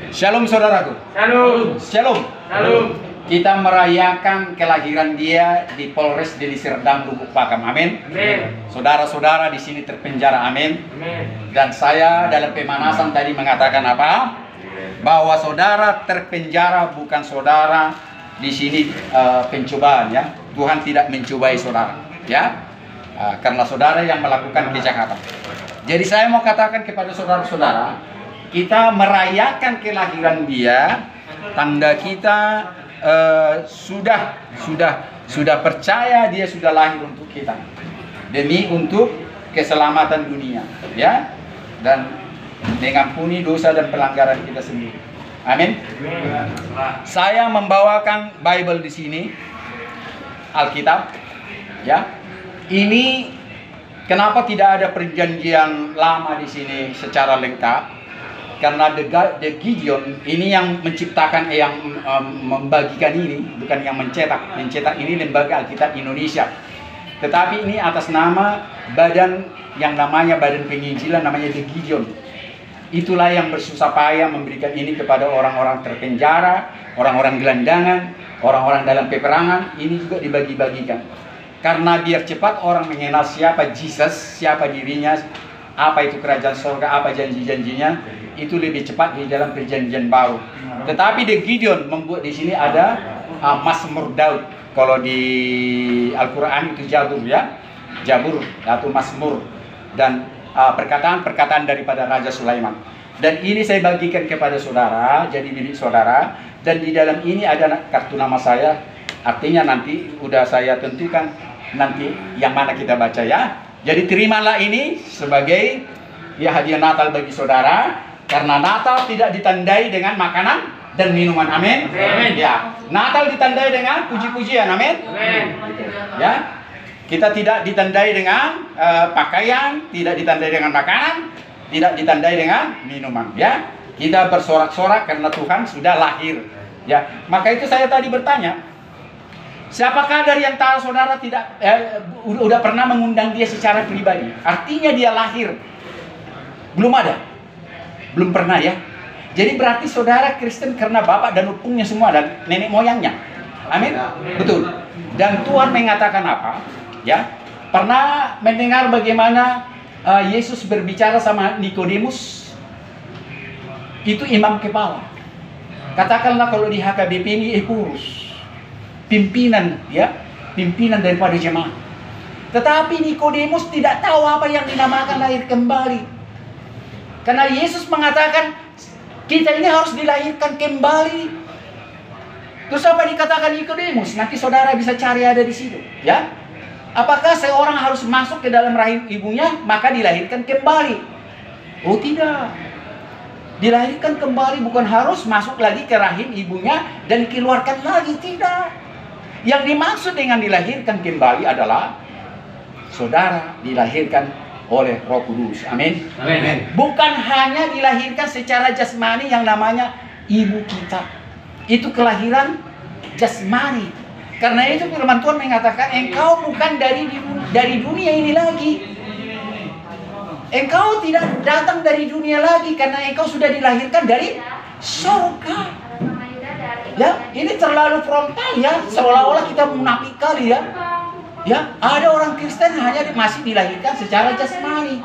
Shalom saudaraku. Shalom. Shalom. Shalom. Kita merayakan kelahiran dia di Polres Deli Serdang, Lubuk Pakam. Amin. Amin. Saudara-saudara di sini terpenjara. Amin. Amin. Dan saya dalam pemanasan tadi mengatakan apa? Bahwa saudara terpenjara bukan saudara di sini pencobaan ya. Tuhan tidak mencobai saudara ya. Karena saudara yang melakukan kejahatan. Jadi saya mau katakan kepada saudara-saudara, kita merayakan kelahiran dia, tanda kita sudah percaya dia sudah lahir untuk kita, demi untuk keselamatan dunia ya, dan mengampuni dosa dan pelanggaran kita sendiri. Amin. Saya membawakan Bible di sini, Alkitab ya. Ini kenapa tidak ada perjanjian lama di sini secara lengkap? Karena the Gideon ini yang menciptakan, yang membagikan ini, bukan yang mencetak. Mencetak ini Lembaga Alkitab Indonesia. Tetapi ini atas nama badan yang namanya Badan Penginjilan, namanya the Gideon. Itulah yang bersusah payah memberikan ini kepada orang-orang terpenjara, orang-orang gelandangan, orang-orang dalam peperangan. Ini juga dibagi-bagikan. Karena biar cepat orang mengenal siapa Jesus, siapa dirinya, apa itu kerajaan surga, apa janji-janjinya, itu lebih cepat di dalam perjanjian baru. Tetapi the Gideon membuat di sini ada Mazmur Daud. Kalau di Al-Quran itu Jabur ya, Jabur atau Mazmur, dan perkataan-perkataan daripada Raja Sulaiman. Dan ini saya bagikan kepada saudara, jadi milik saudara. Dan di dalam ini ada kartu nama saya. Artinya nanti udah saya tentukan nanti yang mana kita baca ya. Jadi terimalah ini sebagai ya hadiah Natal bagi saudara. Karena Natal tidak ditandai dengan makanan dan minuman. Amin. Amin. Ya. Natal ditandai dengan puji-pujian. Amin. Amin. Ya. Kita tidak ditandai dengan pakaian, tidak ditandai dengan makanan, tidak ditandai dengan minuman. Ya. Kita bersorak-sorak karena Tuhan sudah lahir. Ya. Maka itu saya tadi bertanya, siapakah dari antara saudara tidak udah pernah mengundang dia secara pribadi? Artinya dia lahir. Belum ada. Belum pernah ya. Jadi berarti saudara Kristen karena bapak dan upungnya semua dan nenek moyangnya. Amin. Betul. Dan Tuhan mengatakan apa? Ya. Pernah mendengar bagaimana Yesus berbicara sama Nikodemus? Itu imam kepala. Katakanlah kalau di HKBP ini Epurus, pimpinan ya, pimpinan daripada jemaat. Tetapi Nikodemus tidak tahu apa yang dinamakan lahir kembali. Karena Yesus mengatakan kita ini harus dilahirkan kembali. Terus apa dikatakan Nikodemus? Nanti saudara bisa cari ada di situ, ya. Apakah seorang harus masuk ke dalam rahim ibunya maka dilahirkan kembali? Oh tidak. Dilahirkan kembali bukan harus masuk lagi ke rahim ibunya dan dikeluarkan lagi, tidak. Yang dimaksud dengan dilahirkan kembali adalah saudara dilahirkan oleh Roh Kudus. Amin. Amin. Bukan hanya dilahirkan secara jasmani yang namanya ibu kita. Itu kelahiran jasmani. Karena itu firman Tuhan mengatakan engkau bukan dari dunia ini lagi. Engkau tidak datang dari dunia lagi karena engkau sudah dilahirkan dari surga. Ya, ini terlalu frontal ya, seolah-olah kita munafik kali ya. Ya, ada orang Kristen hanya masih dilahirkan secara jasmani.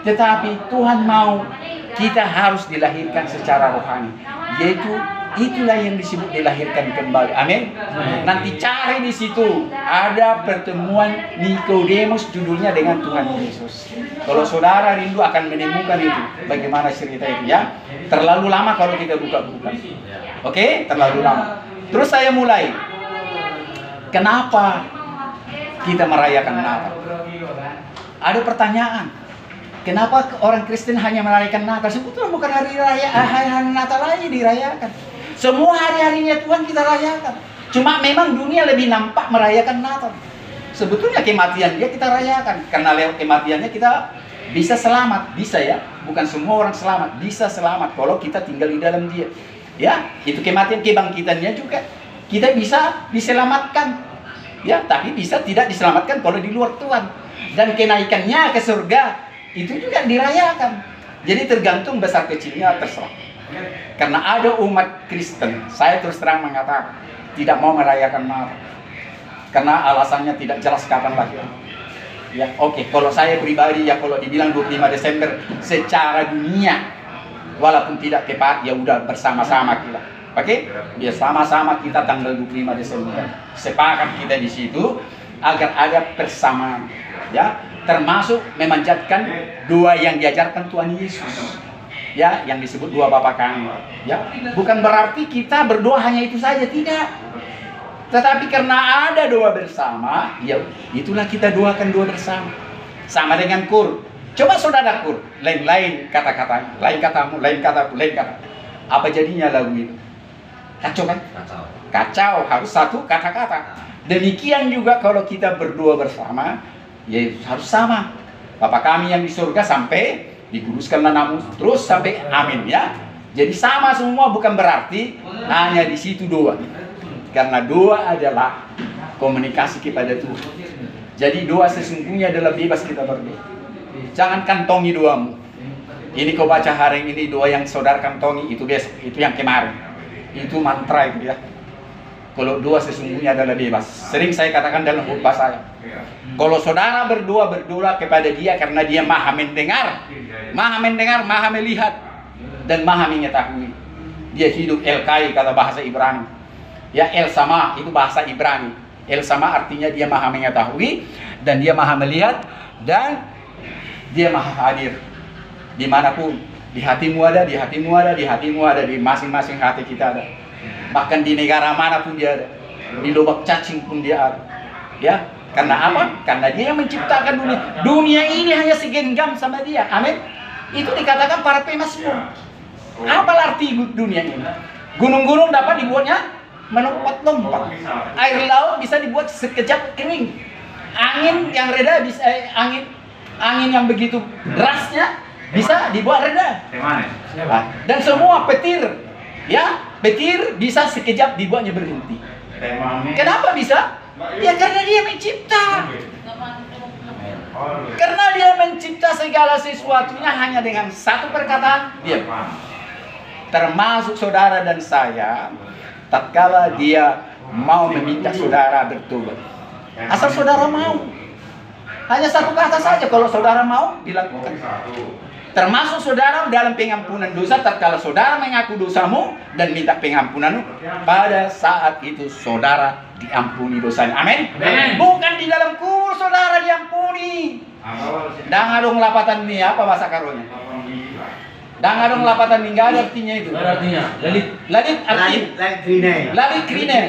Tetapi Tuhan mau kita harus dilahirkan secara rohani. Yaitu itulah yang disebut dilahirkan kembali. Amin. Nanti cari di situ ada pertemuan Nikodemus judulnya dengan Tuhan Yesus. Kalau saudara rindu akan menemukan itu, bagaimana cerita itu ya. Terlalu lama kalau kita buka-buka. Oke, terlalu lama. Terus saya mulai. Kenapa kita merayakan Natal? Ada pertanyaan. Kenapa orang Kristen hanya merayakan Natal? Sebetulnya bukan hari raya, hari Natal aja dirayakan. Semua hari-harinya Tuhan kita rayakan. Cuma memang dunia lebih nampak merayakan Natal. Sebetulnya kematian dia kita rayakan. Karena lewat kematiannya kita bisa selamat. Bisa ya. Bukan semua orang selamat. Bisa selamat kalau kita tinggal di dalam dia. Ya, itu kematian, kebangkitannya juga. Kita bisa diselamatkan. Ya, tapi bisa tidak diselamatkan kalau di luar Tuhan. Dan kenaikannya ke surga itu juga dirayakan. Jadi tergantung besar kecilnya terserah. Karena ada umat Kristen, saya terus terang mengatakan, tidak mau merayakan Natal. Karena alasannya tidak jelas kapan lahir. Ya, oke. Kalau saya pribadi, ya kalau dibilang 25 Desember secara dunia, walaupun tidak tepat, ya udah bersama-sama kita. Oke? Ya sama-sama kita tanggal 25 Desember. Sepakat kita di situ agar ada persamaan. Ya, termasuk memanjatkan doa yang diajarkan Tuhan Yesus. Ya, yang disebut doa Bapa kami. Ya, bukan berarti kita berdoa hanya itu saja, tidak. Tetapi karena ada doa bersama, ya itulah kita doakan doa bersama. Sama dengan kur. Coba saudara kur, lain-lain kata-kata, lain katamu, lain kataku, lain kata. Apa jadinya lagu itu? Kacau kan? Kacau, harus satu kata-kata. Demikian juga kalau kita berdoa bersama, ya harus sama. Bapa kami yang di surga sampai dikuduskanlah namamu, terus sampai amin ya. Jadi sama semua, bukan berarti hanya di situ doa. Karena doa adalah komunikasi kepada Tuhan. Jadi doa sesungguhnya adalah bebas kita berdoa. Jangan kantongi doamu. Ini kau baca hari ini doa yang saudara kantongi, itu besok, itu yang kemarin. Itu mantra itu ya. Kalau doa sesungguhnya adalah bebas. Sering saya katakan dalam khotbah saya. Kalau saudara berdoa kepada dia karena dia maha mendengar, maha melihat, dan maha mengetahui. Dia hidup El-Kai kata bahasa Ibrani. Ya, El Sama itu bahasa Ibrani. El Sama artinya dia maha mengetahui, dan dia maha melihat, dan dia maha hadir. Dimanapun, di hatimu ada, di hatimu ada, di hatimu ada, di masing-masing hati kita ada. Bahkan di negara manapun dia ada, di lubang cacing pun dia ada. Ya, karena apa? Karena dia yang menciptakan dunia. Dunia ini hanya segenggam sama dia. Amin. Itu dikatakan para pemasmur. Apa arti dunia ini? Gunung-gunung dapat dibuatnya melompat-lompat. Air laut bisa dibuat sekejap kering. Angin yang reda bisa angin yang begitu derasnya bisa dibuat reda. Dan semua petir, ya, petir bisa sekejap dibuatnya berhenti. Kenapa bisa? Ya karena dia mencipta. Karena dia mencipta segala sesuatunya hanya dengan satu perkataan, dia. Termasuk saudara dan saya, tatkala dia mau meminta saudara bertobat. Asal saudara mau. Hanya satu kata saja, kalau saudara mau dilakukan. Termasuk saudara dalam pengampunan dosa, tatkala saudara mengaku dosamu dan minta pengampunanmu, pada saat itu saudara diampuni dosanya. Amin. Bukan di dalam kubur saudara diampuni. Dangadong lapatan ini apa bahasa karonya? Dangadong lapatan ini enggak ada artinya itu. Artinya lalit artinya lalit krine.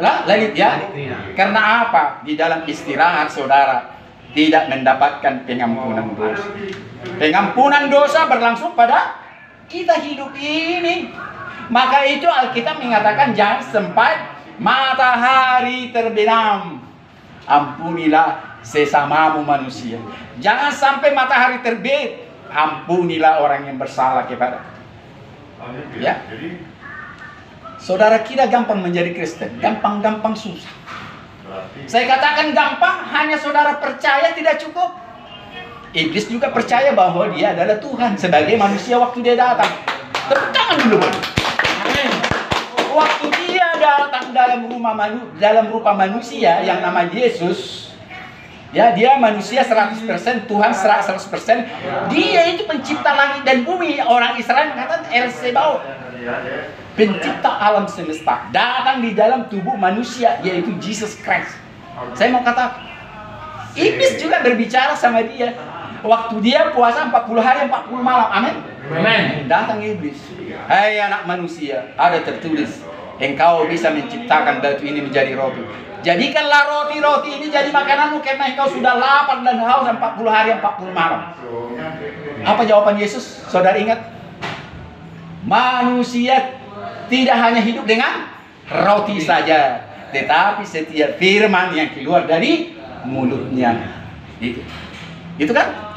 Lalit ya. Karena apa? Di dalam istirahat saudara tidak mendapatkan pengampunan dosa. Pengampunan dosa berlangsung pada kita hidup ini. Maka itu Alkitab mengatakan jangan sampai matahari terbenam. Ampunilah sesamamu manusia. Jangan sampai matahari terbit. Ampunilah orang yang bersalah kepada. Ya. Saudara kira gampang menjadi Kristen? Gampang-gampang susah. Saya katakan gampang, hanya saudara percaya tidak cukup. Iblis juga percaya bahwa dia adalah Tuhan sebagai manusia waktu dia datang. Tepuk tangan dulu. Waktu dia datang dalam rupa manusia yang nama Yesus, ya, dia manusia 100%, Tuhan 100%. Dia itu pencipta langit dan bumi. Orang Israel mengatakan El Sebaot, pencipta alam semesta, datang di dalam tubuh manusia, yaitu Jesus Christ. Saya mau kata, iblis juga berbicara sama dia. Waktu dia puasa 40 hari 40 malam. Amin. Amin. Datang iblis. Hai anak manusia, ada tertulis, engkau bisa menciptakan batu ini menjadi roti. Jadikanlah roti-roti ini jadi makananmu karena engkau sudah lapar dan haus 40 hari 40 malam. Apa jawaban Yesus? Saudara ingat? Manusia tidak hanya hidup dengan roti saja, tetapi setiap firman yang keluar dari mulutnya. Itu kan?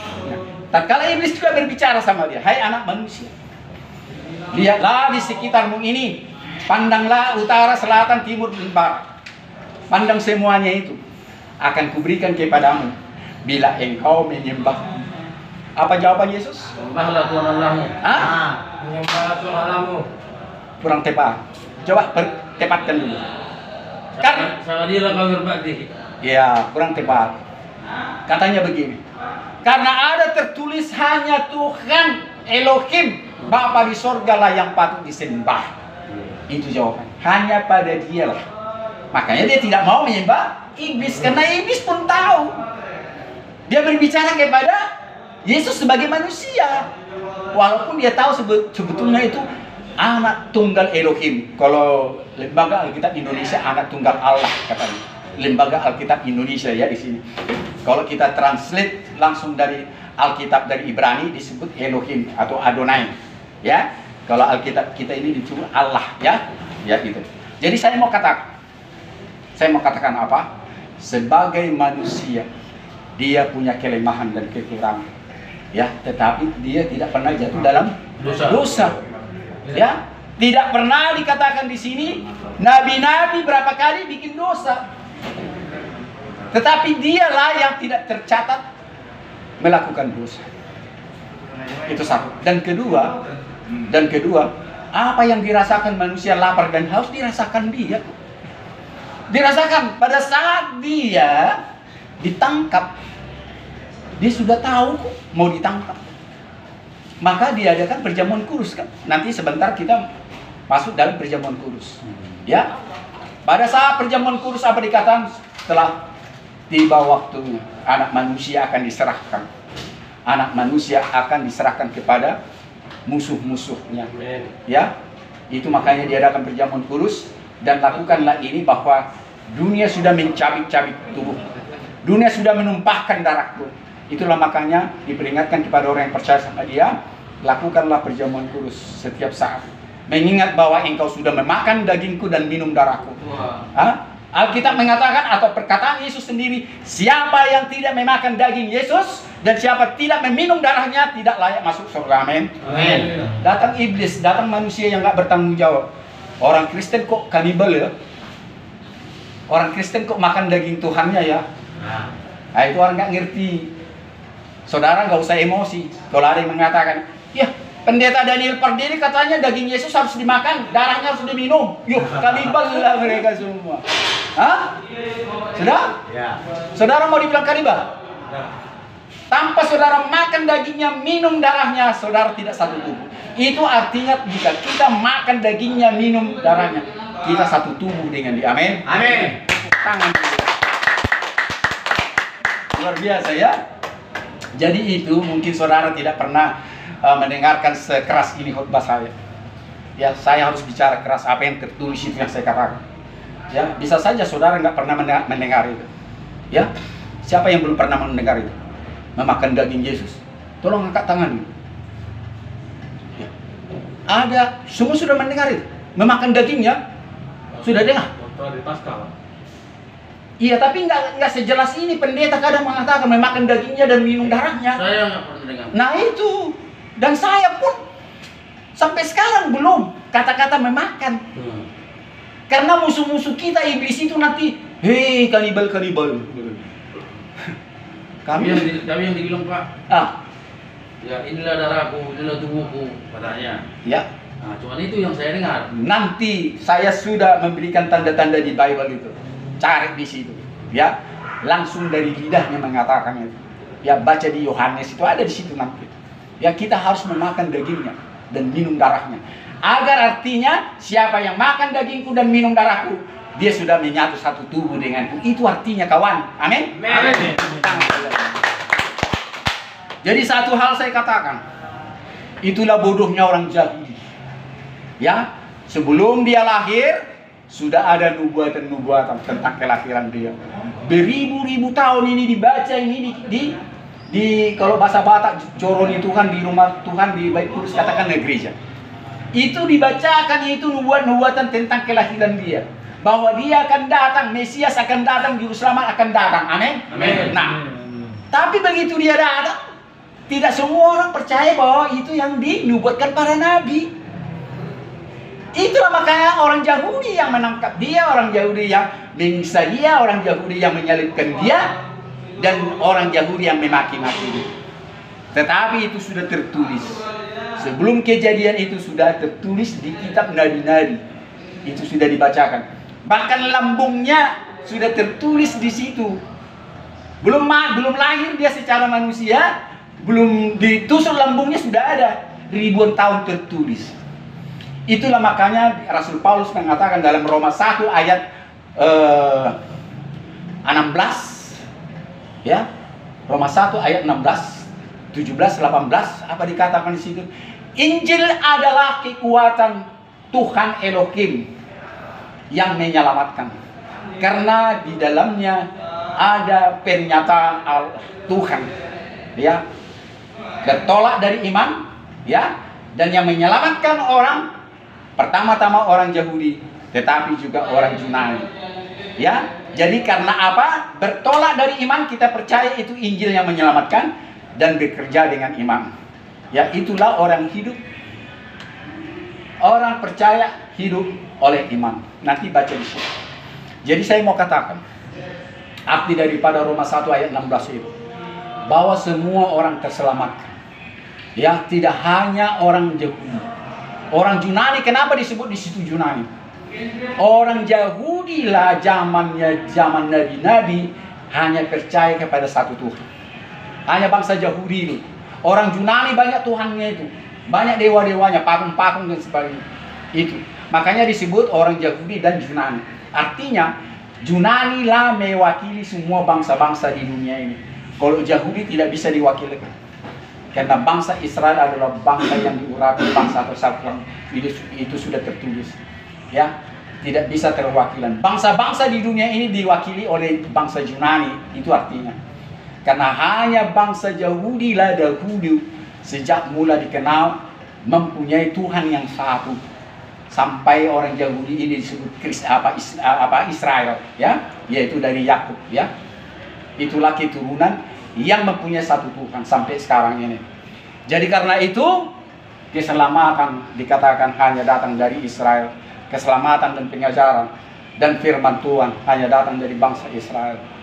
Tatkala iblis juga berbicara sama dia, hai anak manusia, lihatlah di sekitarmu ini, pandanglah utara, selatan, timur, dan barat. Pandang semuanya itu, akan kuberikan kepadamu bila engkau menyembah. Apa jawaban Yesus? Sembahlah Tuhan Allahmu. Menyembah Tuhanmu. Kurang tepat. Coba tepatkan dulu. Sama dia lah kau berbakti. Ya, kurang tepat. Katanya begini. Karena ada tertulis hanya Tuhan Elohim, Bapa di sorga lah yang patut disembah. Itu jawaban. Hanya pada dialah. Makanya dia tidak mau menyembah iblis. Karena iblis pun tahu. Dia berbicara kepada Yesus sebagai manusia. Walaupun dia tahu sebetulnya itu anak tunggal Elohim. Kalau lembaga Alkitab Indonesia anak tunggal Allah katanya. Lembaga Alkitab Indonesia ya di sini. Kalau kita translate langsung dari Alkitab dari Ibrani disebut Elohim atau Adonai. Ya. Kalau Alkitab kita ini disebut Allah ya. Ya gitu. Jadi saya mau katakan apa? Sebagai manusia dia punya kelemahan dan kekurangan. Ya, tetapi dia tidak pernah jatuh dalam dosa. Ya, tidak pernah dikatakan di sini nabi-nabi berapa kali bikin dosa. Tetapi dialah yang tidak tercatat melakukan dosa. Itu satu. Dan kedua, apa yang dirasakan manusia lapar dan haus dirasakan dia. Dirasakan pada saat dia ditangkap. Dia sudah tahu kok mau ditangkap. Maka diadakan perjamuan kudus kan. Nanti sebentar kita masuk dalam perjamuan kudus. Ya. Pada saat perjamuan kudus apa dikatakan? Setelah tiba waktunya anak manusia akan diserahkan. Anak manusia akan diserahkan kepada musuh-musuhnya. Ya. Itu makanya diadakan perjamuan kudus dan lakukanlah ini bahwa dunia sudah mencabik-cabik tubuh. Dunia sudah menumpahkan darahku. Itulah makanya diperingatkan kepada orang yang percaya sama dia, lakukanlah perjamuan kudus setiap saat. Mengingat bahwa engkau sudah memakan dagingku dan minum darahku. Alkitab mengatakan atau perkataan Yesus sendiri, siapa yang tidak memakan daging Yesus dan siapa tidak meminum darahnya tidak layak masuk surga. Amin. Datang iblis, datang manusia yang nggak bertanggung jawab. Orang Kristen kok kanibal ya? Orang Kristen kok makan daging Tuhannya ya? Nah itu orang nggak ngerti. Saudara nggak usah emosi. Kalau ada yang mengatakan, ya pendeta Daniel Pardede katanya daging Yesus harus dimakan, darahnya harus diminum. Yuk, kanibal lah mereka semua. Hah? Sudah? Ya. Saudara mau dibilang kanibal? Tanpa saudara makan dagingnya, minum darahnya, saudara tidak satu tubuh. Itu artinya jika kita makan dagingnya, minum darahnya, kita satu tubuh dengan dia. Amin. Amin. Tangan. Luar biasa ya. Jadi itu mungkin saudara tidak pernah mendengarkan sekeras ini khotbah saya. Ya, saya harus bicara keras apa yang tertulis itu yang saya katakan. Ya, bisa saja saudara nggak pernah mendengar itu. Ya, siapa yang belum pernah mendengar itu? Memakan daging Yesus. Tolong angkat tangan. Ya. Ada, semua sudah mendengar itu. Memakan dagingnya, sudah dengar. Iya, tapi nggak sejelas ini. Pendeta kadang mengatakan memakan dagingnya dan minum darahnya. Saya nggak pernah dengar. Nah itu, dan saya pun sampai sekarang belum kata-kata memakan. Karena musuh-musuh kita iblis itu nanti, hei kanibal. Kami yang dibilang Pak. Ya inilah darahku, inilah tubuhku katanya. Ya. Nah, cuman itu yang saya dengar. Nanti saya sudah memberikan tanda-tanda di Bible itu. Cari di situ, ya, langsung dari lidahnya mengatakan itu. Ya, baca di Yohanes itu ada di situ nanti. Ya, kita harus memakan dagingnya dan minum darahnya. Agar artinya siapa yang makan dagingku dan minum darahku, dia sudah menyatu satu tubuh denganku. Itu artinya kawan. Amin. Amin. Jadi satu hal saya katakan, itulah bodohnya orang Yahudi. Ya, sebelum dia lahir sudah ada nubuatan tentang kelahiran dia. Beribu-ribu tahun ini dibaca ini di kalau bahasa Batak Joron itu kan di rumah Tuhan di Bait Kudus katakan gereja. Itu dibacakan itu nubuatan tentang kelahiran dia. Bahwa dia akan datang, Mesias akan datang, juru selamat akan datang. Amin. Amin. Nah, tapi begitu dia datang, tidak semua orang percaya bahwa itu yang dinubuatkan para nabi. Itulah makanya orang Yahudi yang menangkap dia, orang Yahudi yang menyiksa dia, orang Yahudi yang menyalibkan dia, dan orang Yahudi yang memaki-maki dia. Tetapi itu sudah tertulis. Sebelum kejadian itu sudah tertulis di kitab nabi-nabi. Itu sudah dibacakan. Bahkan lambungnya sudah tertulis di situ. Belum lahir dia secara manusia, belum ditusuk lambungnya sudah ada. Ribuan tahun tertulis. Itulah makanya Rasul Paulus mengatakan dalam Roma 1 ayat 16, ya, Roma 1 ayat 16, 17, 18, apa dikatakan di situ? Injil adalah kekuatan Tuhan Elohim yang menyelamatkan, karena di dalamnya ada pernyataan Tuhan, ya, bertolak dari iman, ya, dan yang menyelamatkan orang pertama-tama orang Yahudi, tetapi juga orang Yunani, ya. Jadi karena apa? Bertolak dari iman, kita percaya itu Injil yang menyelamatkan dan bekerja dengan iman. Ya, itulah orang hidup. Orang percaya hidup oleh iman. Nanti baca di sini. Jadi saya mau katakan, arti daripada Roma 1 ayat 16 itu, bahwa semua orang terselamatkan. Ya, tidak hanya orang Yahudi. Orang Yunani, kenapa disebut di situ Yunani? Orang Yahudi lah zaman nabi-nabi hanya percaya kepada satu Tuhan. Hanya bangsa Yahudi itu. Orang Yunani banyak Tuhannya itu. Banyak dewa-dewanya, patung-patung dan sebagainya. Itu. Makanya disebut orang Yahudi dan Yunani. Artinya, Yunani lah mewakili semua bangsa-bangsa di dunia ini. Kalau Yahudi tidak bisa diwakilkan. Karena bangsa Israel adalah bangsa yang diurapi, bangsa persatuan. Itu sudah tertulis. Ya, tidak bisa terwakilan. Bangsa-bangsa di dunia ini diwakili oleh bangsa Yunani. Itu artinya. Karena hanya bangsa Yahudi lah dahulu sejak mula dikenal mempunyai Tuhan yang satu. Sampai orang Yahudi ini disebut Israel, ya, yaitu dari Yakub, ya. Itulah keturunan yang mempunyai satu Tuhan sampai sekarang ini. Jadi karena itu keselamatan dikatakan hanya datang dari Israel. Keselamatan dan pengajaran dan firman Tuhan hanya datang dari bangsa Israel.